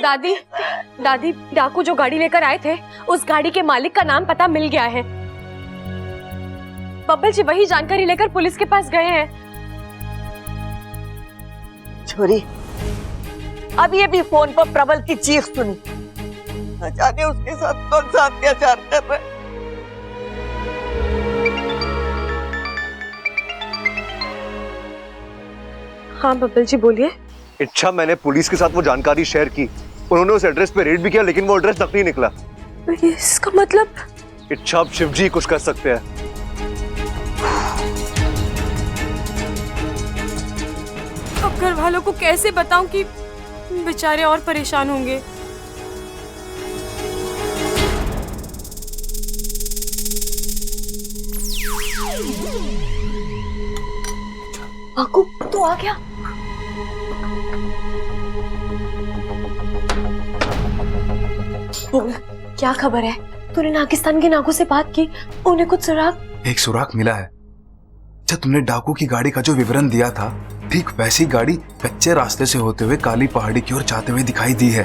दादी दादी, डाकू जो गाड़ी लेकर आए थे उस गाड़ी के मालिक का नाम पता मिल गया है। बब्बल जी वही जानकारी लेकर पुलिस के पास गए हैं। छोरी, अब ये भी फोन पर प्रबल की चीख सुनी, न जाने उसके साथ कौन सा अत्याचार कर रहा है। हाँ बब्बल जी बोलिए। इच्छा, मैंने पुलिस के साथ वो जानकारी शेयर की, उन्होंने उस एड्रेस पे रेड भी किया, लेकिन वो एड्रेस नकली निकला। इसका मतलब? इच्छा, अब शिव जी कुछ कर सकते हैं। अब घर वालों को कैसे बताऊं कि बेचारे और परेशान होंगे। आकू तू आ गया। बोल, क्या खबर है? तूने नागिस्तान के नागों से बात की? उन्हें कुछ सुराग? एक सुराग मिला है। अच्छा, तुमने डाकू की गाड़ी का जो विवरण दिया था, ठीक वैसी गाड़ी कच्चे रास्ते से होते हुए काली पहाड़ी की ओर जाते हुए दिखाई दी है।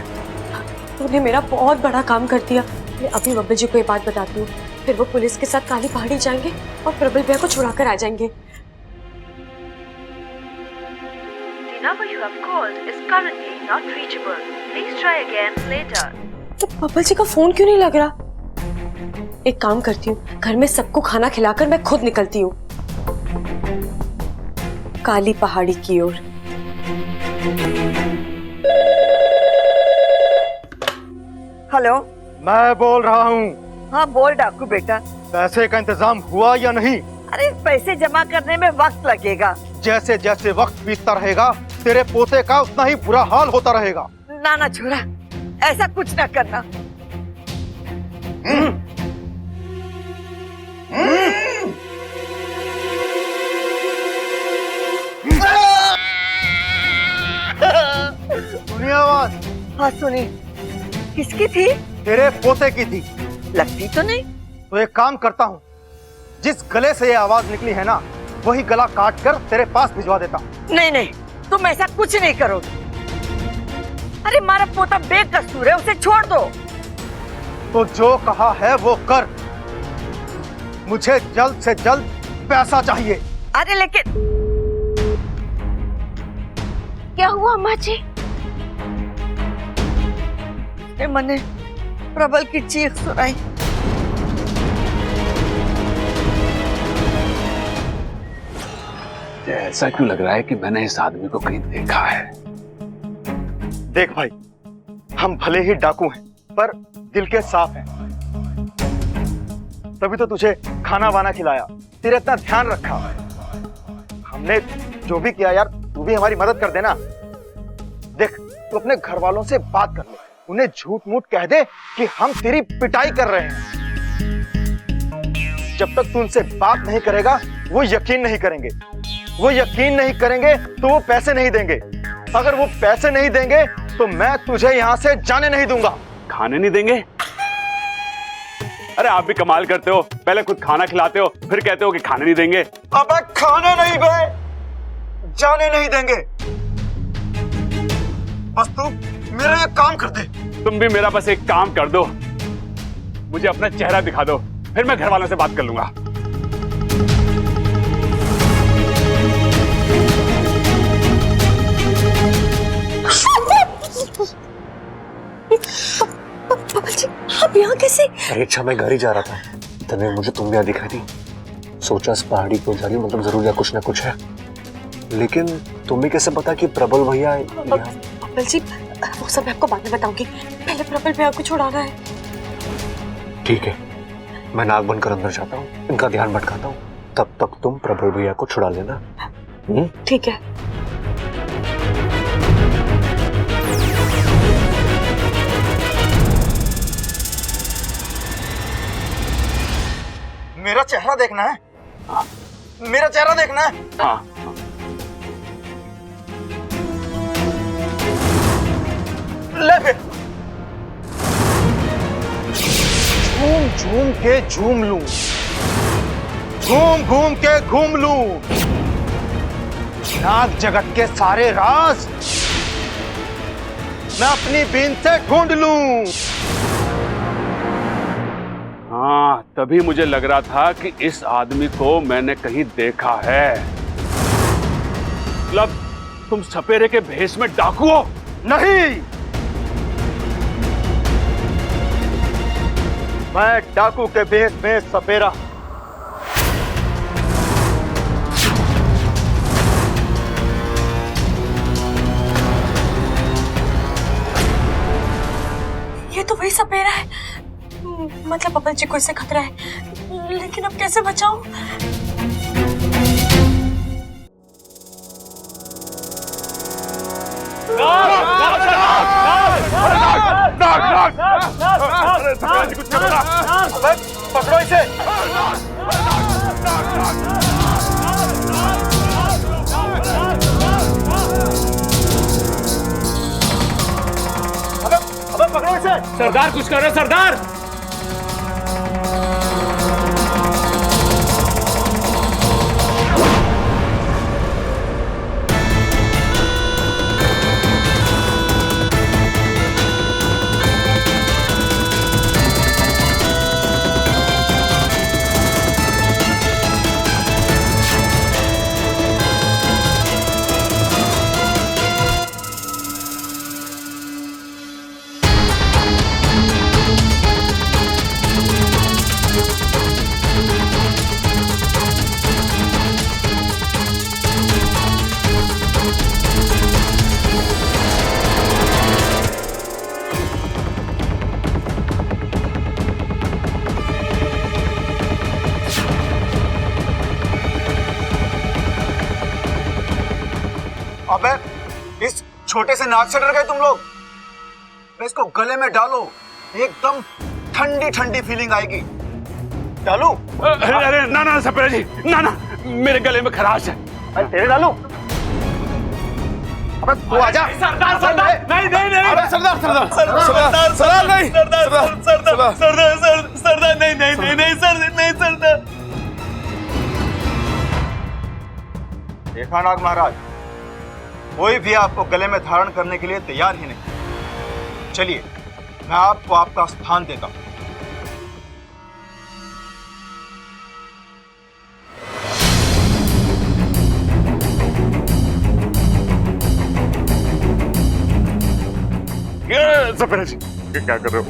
तूने मेरा बहुत बड़ा काम कर दिया। मैं अभी बब्बल जी को ये बात बताती हूँ, फिर वो पुलिस के साथ काली पहाड़ी जाएंगे और प्रबल भैया को छुड़ा कर आ जाएंगे। तो बब्बल जी का फोन क्यों नहीं लग रहा? एक काम करती हूँ, घर में सबको खाना खिलाकर मैं खुद निकलती हूँ काली पहाड़ी की ओर। हेलो, मैं बोल रहा हूँ। हाँ बोल डाकू बेटा। पैसे का इंतजाम हुआ या नहीं? अरे पैसे जमा करने में वक्त लगेगा। जैसे जैसे वक्त बीतता रहेगा, तेरे पोते का उतना ही बुरा हाल होता रहेगा। ना ना छोरा, ऐसा कुछ ना करना। सुनिए आवाज। हाँ सुनी। किसकी थी? तेरे पोते की थी। लगती तो नहीं। तो एक काम करता हूँ, जिस गले से ये आवाज निकली है ना, वही गला काट कर तेरे पास भिजवा देता हूँ। नहीं नहीं, तुम ऐसा कुछ नहीं करोगे। अरे हमारा पोता बेकसूर है, उसे छोड़ दो। तो जो कहा है वो कर। मुझे जल्द से जल्द पैसा चाहिए। अरे लेकिन क्या हुआ अम्मा जी? मैंने प्रबल की चीख सुनाई। ऐसा क्यों लग रहा है कि मैंने इस आदमी को कहीं देखा है? देख भाई, हम भले ही डाकू हैं, पर दिल के साफ हैं। तभी तो तुझे खाना वाना खिलाया, तेरा इतना ध्यान रखा। हमने जो भी किया यार, तू भी हमारी मदद कर देना। देख, तू अपने घर वालों से बात कर ले, उन्हें झूठ मूठ कह दे कि हम तेरी पिटाई कर रहे हैं। जब तक तू उनसे बात नहीं करेगा, वो यकीन नहीं करेंगे। वो यकीन नहीं करेंगे तो वो पैसे नहीं देंगे। अगर वो पैसे नहीं देंगे तो मैं तुझे यहाँ से जाने नहीं दूंगा। खाने नहीं देंगे? अरे आप भी कमाल करते हो, पहले खुद खाना खिलाते हो, फिर कहते हो कि खाने नहीं देंगे। अबे खाने नहीं बे, जाने नहीं देंगे। बस तू मेरा एक काम कर दे। तुम भी मेरा बस एक काम कर दो, मुझे अपना चेहरा दिखा दो, फिर मैं घर वालों से बात कर लूंगा। अब यहाँ कैसे? अरे अच्छा, मैं घर ही जा रहा था, तभी मुझे तुम यहाँ दिखाई थी। सोचा इस पहाड़ी को जानी, मतलब जरूर या कुछ ना कुछ है। लेकिन तुम्हें कैसे पता कि प्रबल भैया? बब्बल जी, वो सब मैं आपको बाद में बताऊंगी, पहले प्रबल भैया को छुड़ाना है। ठीक है, मैं नाक बनकर अंदर जाता हूँ, इनका ध्यान भटकाता हूँ, तब तक तुम प्रबल भैया को छुड़ा लेना। ठीक है। मेरा चेहरा देखना है? मेरा चेहरा देखना है? हाँ। ले फिर। झूम झूम के झूम लूं, घूम घूम के घूम लूं, नाग जगत के सारे राज मैं अपनी बीन से ढूंढ लूं। हाँ, तभी मुझे लग रहा था कि इस आदमी को मैंने कहीं देखा है। मतलब तुम सपेरे के भेष में डाकू हो? नहीं, मैं डाकू के भेष में सपेरा। ये तो वही सपेरा है। मतलब बबल जी को इससे खतरा है, लेकिन अब कैसे बचाऊं? पकड़ो इसे। अबे पकड़ो इसे। सरदार कुछ करो सरदार। अबे इस छोटे से नाक से डर गए तुम लोग? इसको गले में डालो, एकदम ठंडी ठंडी फीलिंग आएगी। डालू? अरे ना ना सपेरा जी, ना ना, मेरे गले में खराश है। अरे तेरे डालू? अबे तू आजा। सरदार सरदार, नहीं नहीं नहीं। अबे सरदार सरदार सरदार सरदार नहीं। सरदार सरदार सरदार सरदार, नहीं नहीं नहीं नहीं सरदार, नहीं सरदार। देखा नाग महाराज, कोई भी आपको गले में धारण करने के लिए तैयार ही नहीं। चलिए, मैं आपको आपका स्थान देता हूं। ये सपेरा जी, ये क्या कर रहे हो?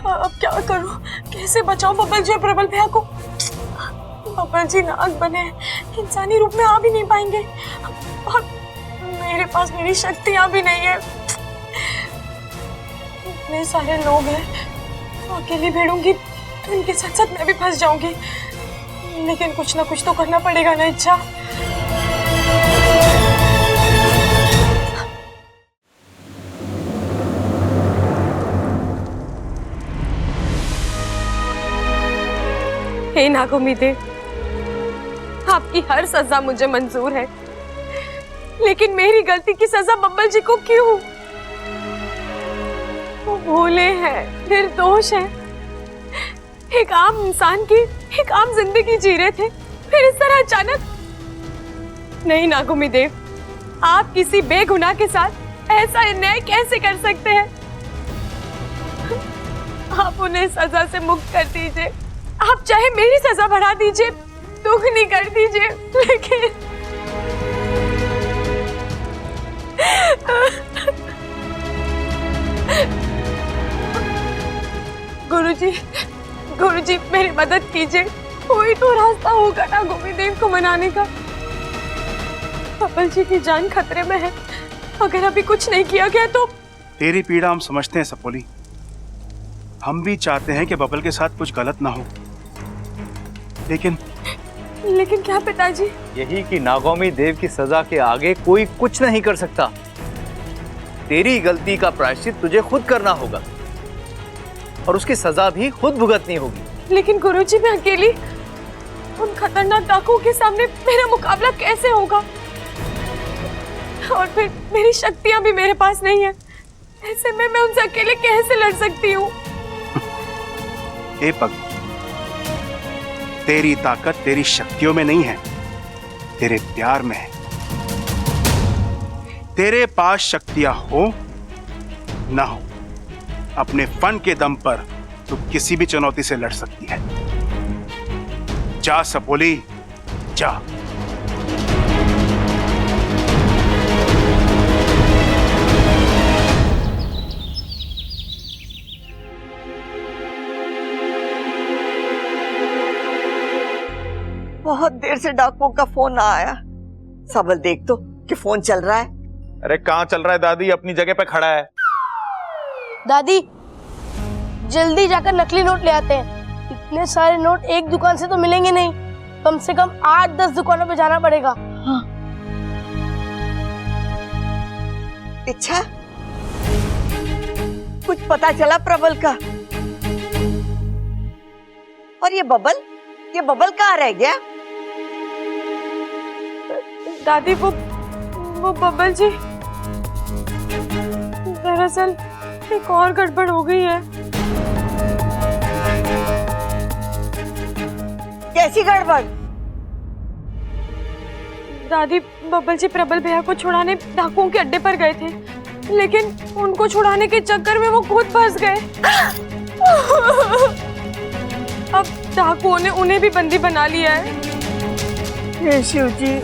अब क्या करूं? कैसे बचाऊं बबल जी और प्रबल भैया को? बबल जी नाग बने इंसानी रूप में आ भी नहीं पाएंगे और मेरे पास मेरी शक्तियां भी नहीं है। इतने सारे लोग हैं, अकेली भिड़ूंगी तो इनके साथ साथ मैं भी फंस जाऊंगी। लेकिन कुछ ना कुछ तो करना पड़ेगा ना। इच्छा हे नागोमीदेव, आपकी हर सजा मुझे मंजूर है, लेकिन मेरी गलती की सजा बब्बल जी को क्यों? वो भोले हैं, निर्दोष हैं, एक आम इंसान की एक आम जिंदगी जी रहे थे, फिर इस तरह अचानक। नहीं नागोमीदेव, आप किसी बेगुनाह के साथ ऐसा अन्याय कैसे कर सकते हैं? आप उन्हें सजा से मुक्त कर दीजिए। आप चाहे मेरी सजा बढ़ा दीजिए, दुगनी कर दीजिए, लेकिन गुरुजी मेरी मदद कीजिए। कोई तो रास्ता होगा ना गोविंदेव को मनाने का। बब्बल जी की जान खतरे में है, अगर अभी कुछ नहीं किया गया तो। तेरी पीड़ा हम समझते हैं सपोली, हम भी चाहते हैं कि बबल के साथ कुछ गलत ना हो, लेकिन क्या पिताजी? यही कि नागौमी देव की सजा के आगे कोई कुछ नहीं कर सकता। तेरी गलती का प्रायश्चित तुझे खुद करना होगा और उसकी सजा भी खुद भुगतनी होगी। लेकिन गुरुजी, मैं अकेली उन खतरनाक डाकुओं के सामने मेरा मुकाबला कैसे होगा? और फिर मेरी शक्तियां भी मेरे पास नहीं है। ऐसे में मैं उनसे अकेले कैसे लड़ सकती हूँ? ए पग, तेरी ताकत तेरी शक्तियों में नहीं है, तेरे प्यार में है। तेरे पास शक्तियां हो ना हो, अपने फन के दम पर तू किसी भी चुनौती से लड़ सकती है। जा सपोली, जा। बहुत देर से डाकुओं का फोन ना आया। सबल देख तो कि फोन चल रहा है। अरे कहाँ चल रहा है दादी, अपनी जगह पे खड़ा है। दादी जल्दी जाकर नकली नोट ले आते हैं। इतने सारे नोट एक दुकान से तो मिलेंगे नहीं, कम से कम 8-10 दुकानों पे जाना पड़ेगा। हाँ। अच्छा, कुछ पता चला प्रबल का? और ये बबल कहाँ रह गया? दादी वो बबल जी, दरअसल एक और गड़बड़ हो गई है। कैसी गड़बड़? दादी बबल जी प्रबल भैया को छुड़ाने डाकुओं के अड्डे पर गए थे, लेकिन उनको छुड़ाने के चक्कर में वो खुद फंस गए। अब डाकुओं ने उन्हें भी बंदी बना लिया है। हे शिव जी।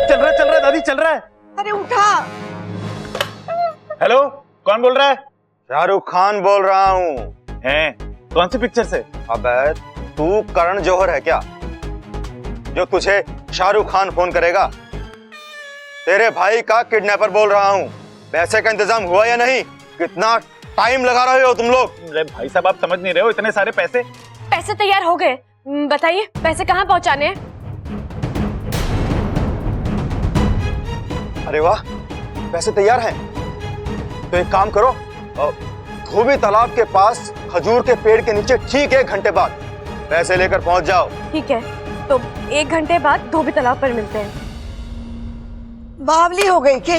चल रहा है दादी, चल रहा है। अरे उठा। हेलो, कौन बोल रहा है? शाहरुख खान बोल रहा हूँ। हैं? कौन सी पिक्चर से? अबे तू करण जौहर है क्या, जो तुझे शाहरुख खान फोन करेगा? तेरे भाई का किडनैपर बोल रहा हूँ। पैसे का इंतजाम हुआ या नहीं? कितना टाइम लगा रहे हो तुम लोग? अरे भाई साहब, आप समझ नहीं रहे हो, इतने सारे पैसे। पैसे तैयार हो गए, बताइए पैसे कहाँ पहुँचाने हैं? अरे वाह, पैसे तैयार हैं। तो एक काम करो, धोबी तालाब के पास खजूर के पेड़ के नीचे ठीक 1 घंटे बाद पैसे लेकर पहुंच जाओ। ठीक है, तो 1 घंटे बाद धोबी तालाब पर मिलते हैं। बावली हो गई कि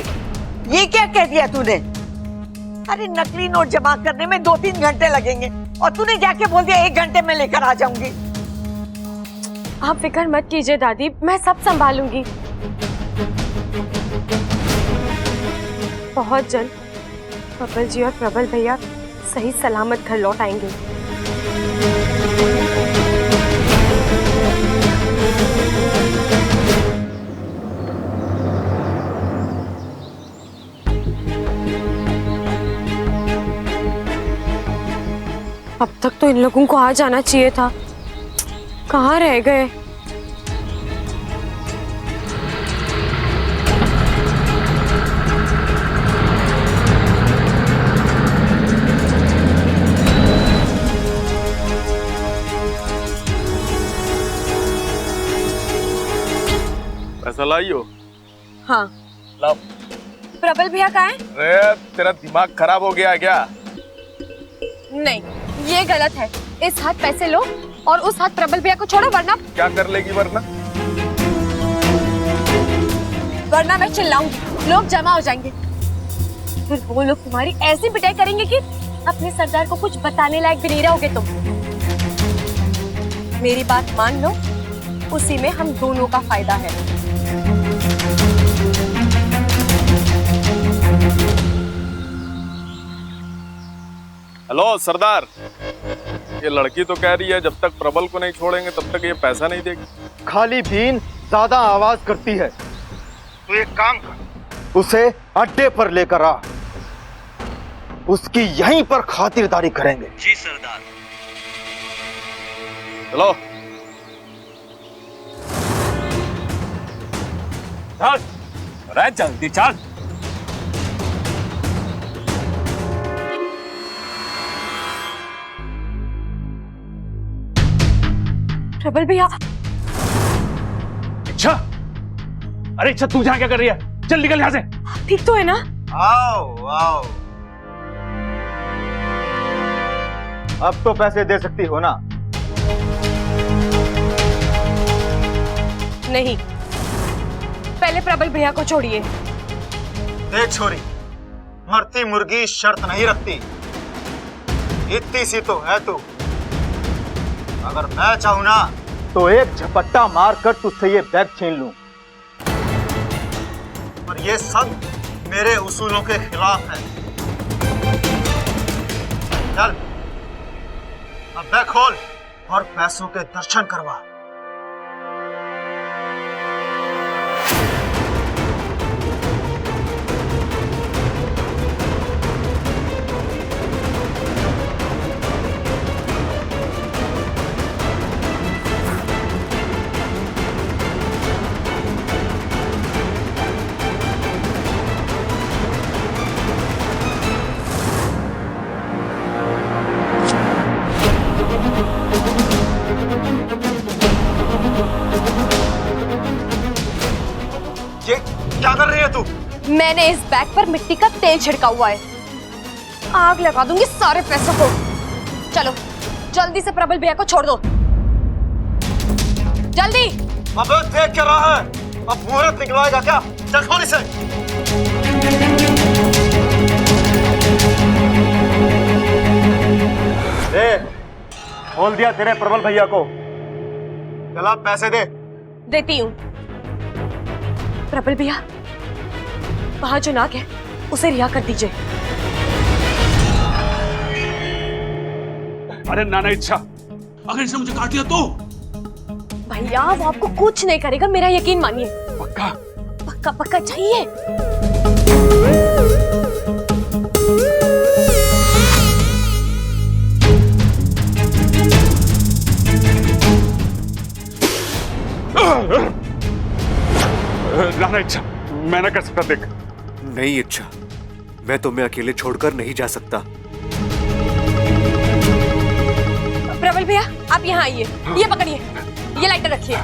ये क्या कह दिया तूने? अरे नकली नोट जमा करने में 2-3 घंटे लगेंगे और तूने जाके बोल दिया 1 घंटे में लेकर आ जाऊंगी। आप फिक्र मत कीजिए दादी, मैं सब संभालूंगी। बहुत जल्द बबल जी और प्रबल भैया सही सलामत घर लौट आएंगे। अब तक तो इन लोगों को आ जाना चाहिए था, कहाँ रह गए? पैसा लाइयो। हाँ। लाओ। प्रबल भैया कहाँ हैं? अरे तेरा दिमाग खराब हो गया क्या? नहीं, ये गलत है। इस हाथ पैसे लो और उस हाथ प्रबल भैया को छोड़ो, वरना क्या कर लेगी? वरना मैं चिल्लाऊंगी, लोग जमा हो जाएंगे। फिर वो लोग तुम्हारी ऐसी पिटाई करेंगे कि अपने सरदार को कुछ बताने लायक भी नहीं रहोगे तुम। मेरी बात मान लो, उसी में हम दोनों का फायदा है। हेलो सरदार, ये लड़की तो कह रही है जब तक प्रबल को नहीं छोड़ेंगे तब तक ये पैसा नहीं देगी। खाली बीन ज्यादा आवाज करती है, तो एक काम कर, उसे अड्डे पर लेकर आ, उसकी यहीं पर खातिरदारी करेंगे। जी सरदार। चलो चल, अरे जल्दी चल। प्रबल भैया। इच्छा, अरे इच्छा तू यहाँ क्या कर रही है? चल निकल यहाँ से। ठीक तो है ना? आओ आओ, अब तो पैसे दे सकती हो ना? नहीं, पहले प्रबल भैया को छोड़िए। देख छोरी, मरती मुर्गी शर्त नहीं रखती। इतनी सी तो है तू। अगर मैं चाहूं ना तो एक झपट्टा मार कर तुझसे ये बैग छीन लूं। पर ये सब मेरे उसूलों के खिलाफ है। चल अब बैग खोल और पैसों के दर्शन करवा। ये क्या कर रही है तू? मैंने इस बैग पर मिट्टी का तेल छिड़का हुआ है। आग लगा दूंगी सारे पैसों को। चलो जल्दी से प्रबल भैया को छोड़ दो, जल्दी। अबे देख क्या रहा है? अब मुहूर्त निकलवाएगा क्या? चल खोल इसे। दे, खोल दिया तेरे प्रबल भैया को। चला पैसे दे। देती हूँ। प्रबल भैया, वहां जो नाग है उसे रिहा कर दीजिए। अरे नाना इच्छा, अगर इसने मुझे काट दिया तो? भैया वो आपको कुछ नहीं करेगा, मेरा यकीन मानिए। पक्का? पक्का पक्का चाहिए। नाना इच्छा, मैं ना कर सकता। देख, नहीं इच्छा, मैं तुम्हें अकेले छोड़कर नहीं जा सकता। प्रबल भैया आप यहाँ आइए। ये पकड़िए, ये लाइटर रखिए।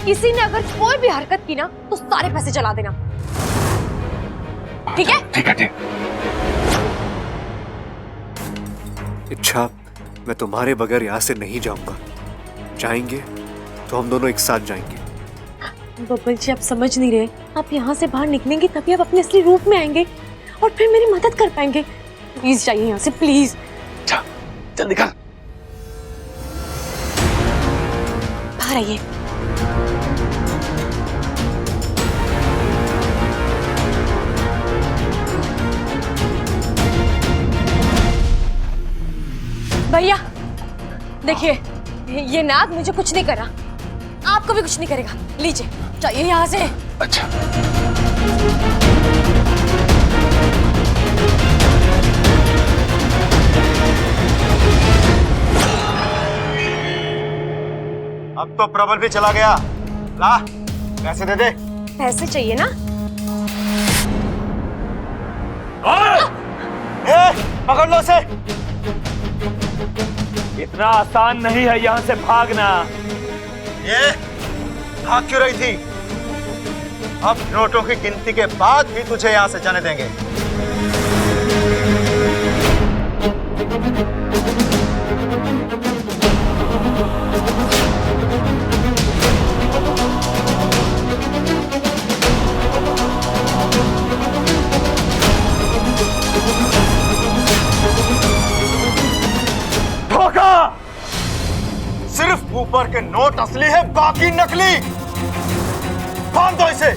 किसी ने अगर कोई भी हरकत की ना तो सारे पैसे जला देना, ठीक है? ठीक है, ठीक। इच्छा, मैं तुम्हारे बगैर यहाँ से नहीं जाऊंगा। जाएंगे तो हम दोनों एक साथ जाएंगे। बब्बल जी आप समझ नहीं रहे। आप यहाँ से बाहर निकलेंगे तभी आप अपने असली रूप में आएंगे और फिर मेरी मदद कर पाएंगे। प्लीज जाइए यहाँ से, प्लीज। जल्दी कर। बाहर आइए। भैया देखिए, ये नाग मुझे कुछ नहीं करा, आपको भी कुछ नहीं करेगा। लीजिए, जाइए यहाँ से। अच्छा। अब तो प्रबल भी चला गया। ला पैसे दे दे। पैसे चाहिए ना? पकड़ लो उसे। इतना आसान नहीं है यहाँ से भागना। ये भाग क्यों रही थी? अब नोटों की गिनती के बाद भी तुझे यहाँ से जाने देंगे। धोखा! सिर्फ ऊपर के नोट असली है, बाकी नकली। बांध दो इसे।